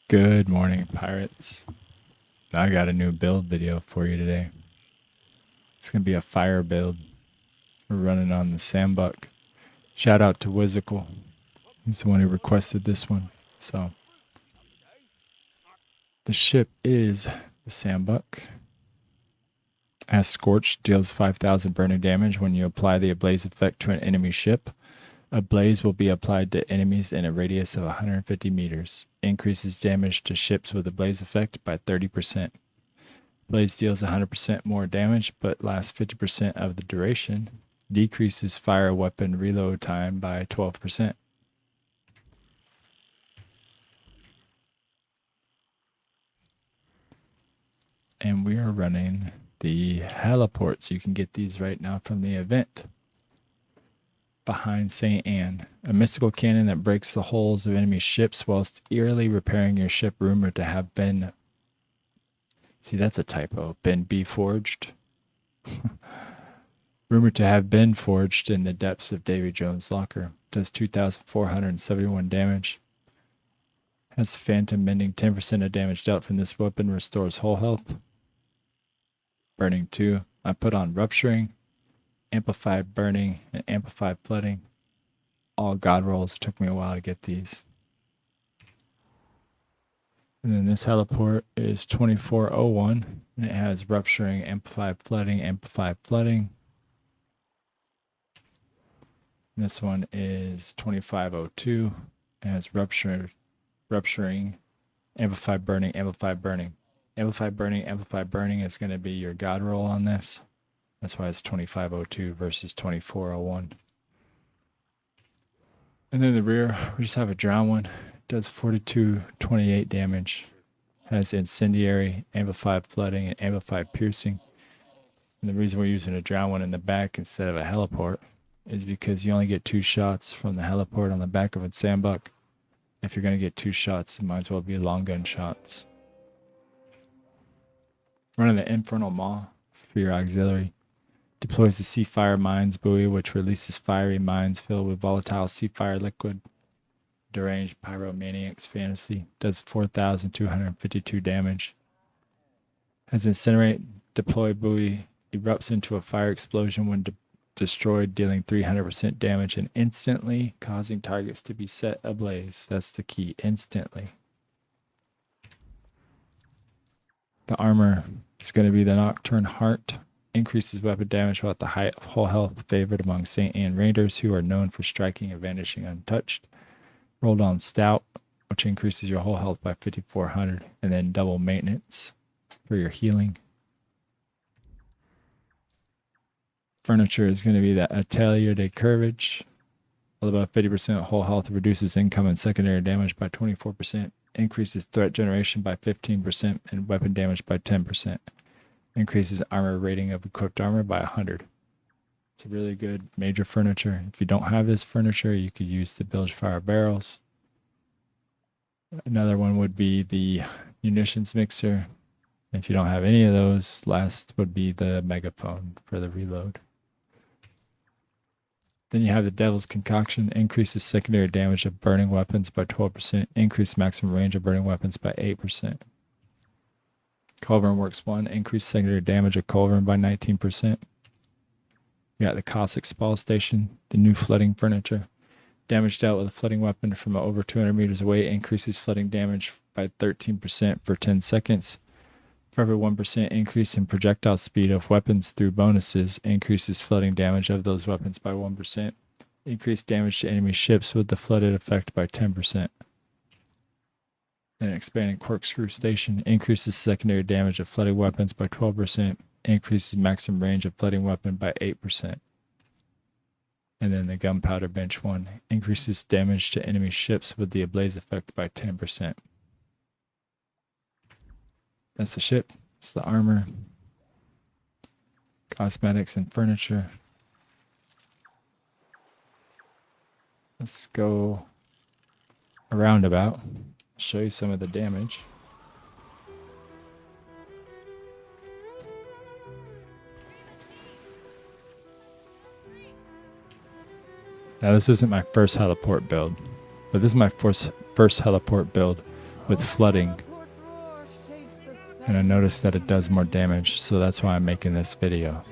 Good morning, pirates. I got a new build video for you today. It's going to be a fire build. We're running on the Sambuk. Shout out to Whizzical. He's the one who requested this one. So, the ship is the Sambuk. As Scorched, deals 5,000 burning damage when you apply the ablaze effect to an enemy ship. A blaze will be applied to enemies in a radius of 150 meters. Increases damage to ships with a blaze effect by 30%. Blaze deals 100% more damage but lasts 50% of the duration. Decreases fire weapon reload time by 12%. And we are running the Hellapoorts. You can get these right now from the event. Behind St. Anne, a mystical cannon that breaks the hulls of enemy ships whilst eerily repairing your ship rumored to have been... See, that's a typo. Been forged. Rumored to have been forged in the depths of Davy Jones' locker. Does 2,471 damage. Has phantom mending. 10% of damage dealt from this weapon restores whole health. Burning 2. I put on rupturing, amplified burning, and amplified flooding. All god rolls. It took me a while to get these. And then this Hellapoort is 2401, and it has rupturing, amplified flooding, amplified flooding. And this one is 2502, and has rupturing, amplified burning, amplified burning. Amplified burning, amplified burning is going to be your god roll on this. That's why it's 2502 versus 2401. And then the rear, we just have a drown one. Does 4228 damage. Has incendiary, amplified flooding, and amplified piercing. And the reason we're using a drown one in the back instead of a Hellapoort is because you only get 2 shots from the Hellapoort on the back of a Sambuk. If you're going to get 2 shots, it might as well be long gun shots. Running the Infernal Maw for your auxiliary. Deploys the Sea Fire Mines buoy, which releases fiery mines filled with volatile sea fire liquid. Deranged Pyromaniac's Fantasy. Does 4,252 damage. Has Incinerate. Deploy buoy. Erupts into a fire explosion when destroyed, dealing 300% damage and instantly causing targets to be set ablaze. That's the key. Instantly. The armor is going to be the Nocturne Heart. Increases weapon damage while at the height of whole health, favored among St. Anne Raiders who are known for striking and vanishing untouched. Rolled on Stout, which increases your whole health by 5,400, and then double maintenance for your healing. Furniture is going to be the Atelier de Courage. All about 50% whole health, reduces income and secondary damage by 24%, increases threat generation by 15%, and weapon damage by 10%. Increases armor rating of equipped armor by 100. It's a really good major furniture. If you don't have this furniture, you could use the bilge fire barrels. Another one would be the munitions mixer. If you don't have any of those, last would be the megaphone for the reload. Then you have the Devil's Concoction. Increases secondary damage of burning weapons by 12%. Increase maximum range of burning weapons by 8%. Culverin Works 1. Increase secondary damage of Culverin by 19%. You got the Cossack Spall Station. The new flooding furniture. Damage dealt with a flooding weapon from over 200 meters away increases flooding damage by 13% for 10 seconds. For every 1% increase in projectile speed of weapons through bonuses, increases flooding damage of those weapons by 1%. Increase damage to enemy ships with the flooded effect by 10%. And expanding Corkscrew Station increases secondary damage of flooded weapons by 12%. Increases maximum range of flooding weapon by 8%. And then the Gunpowder Bench 1 increases damage to enemy ships with the ablaze effect by 10%. That's the ship. It's the armor, cosmetics, and furniture. Let's go a roundabout. Show you some of the damage. Now this isn't my first Hellapoort build, but this is my first Hellapoort build with flooding. And I noticed that it does more damage, so that's why I'm making this video.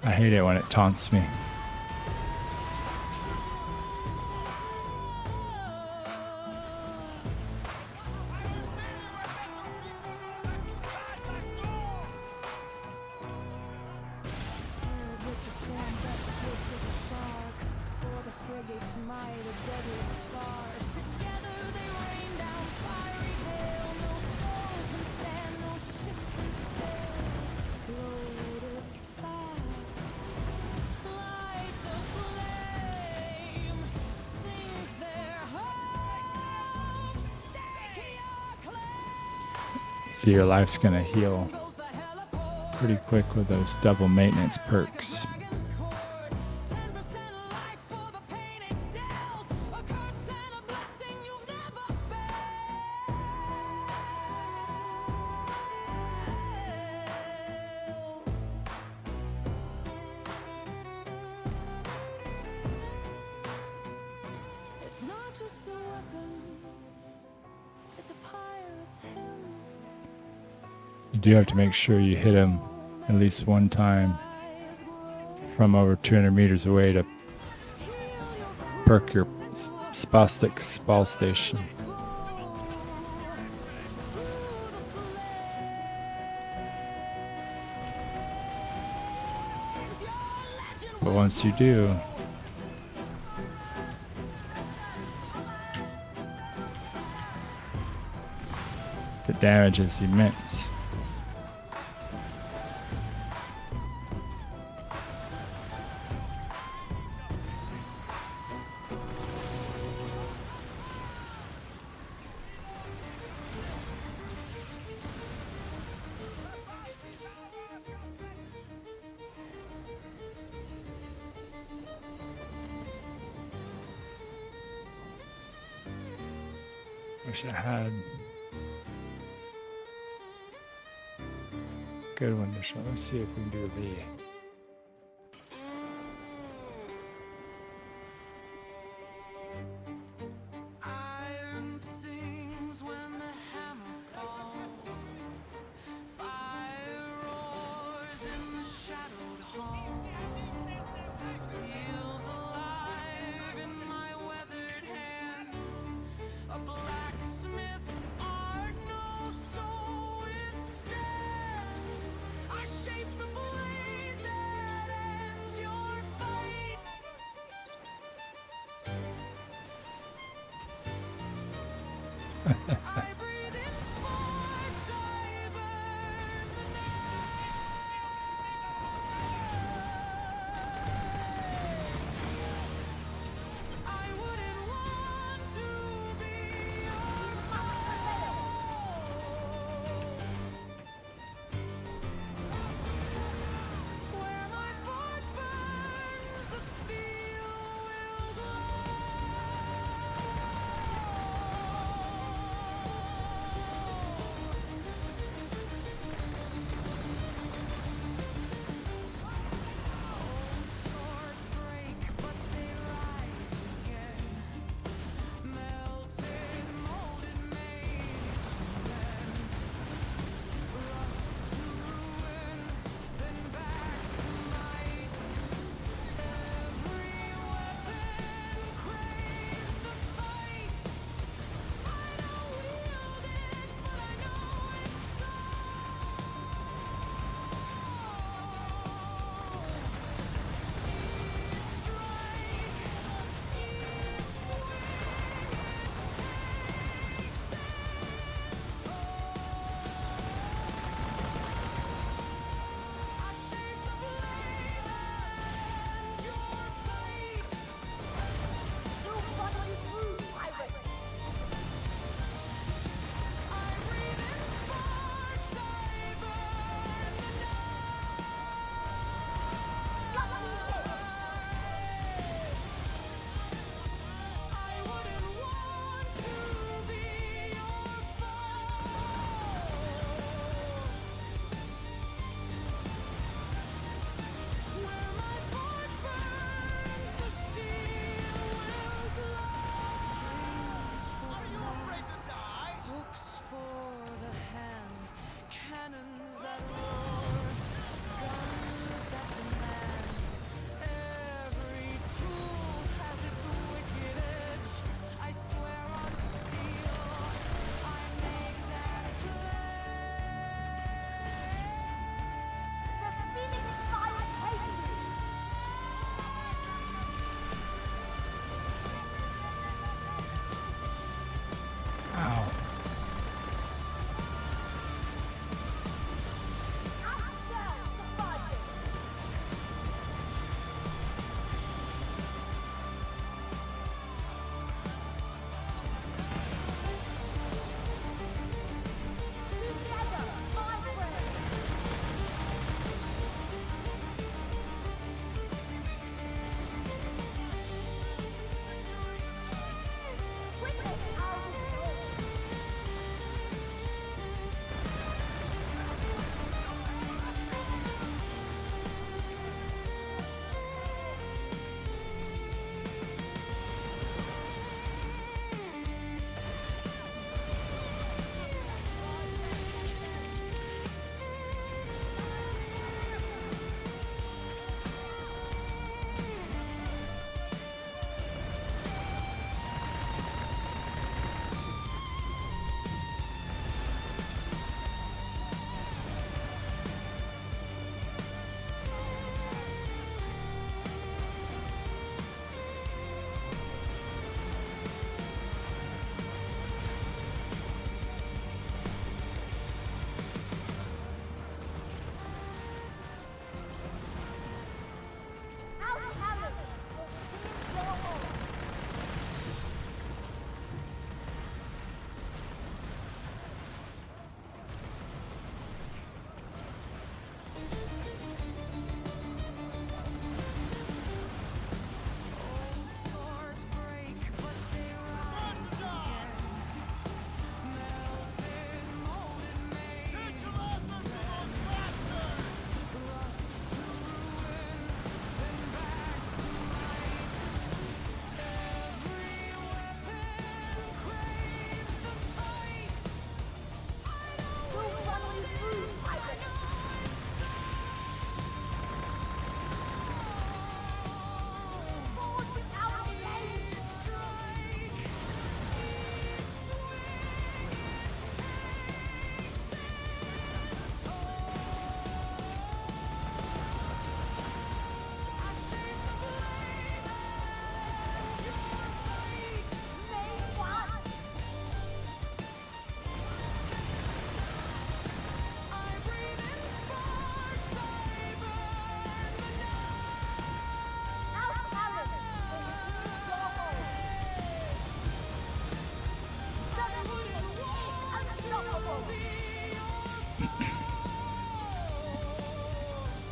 I hate it when it taunts me. So your life's gonna heal pretty quick with those double maintenance perks. It's not just a weapon, it's a pirate's hymn. You do have to make sure you hit him at least one time from over 200 meters away to perk your spastic spall station. But once you do, the damage is immense. Wish I had a good one to show. Let's see if we can do a V. Iron sings when the hammer falls. Fire roars in the shadowed halls. Steel's alive in my weathered hands. A blacksmith's art no soul withstands. I shape the blade that ends your fight. I breathe in sparks, I burn the night. I wouldn't want to be your foe. Where my forge burns, the steel will glow.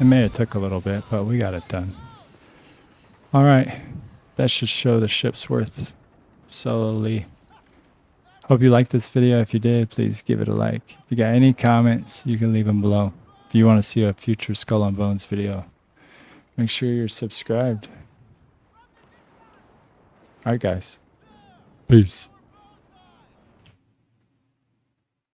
It may have took a little bit, but we got it done. All right. That should show the ship's worth slowly. Hope you liked this video. If you did, please give it a like. If you got any comments, you can leave them below. If you want to see a future Skull and Bones video, make sure you're subscribed. All right, guys. Peace.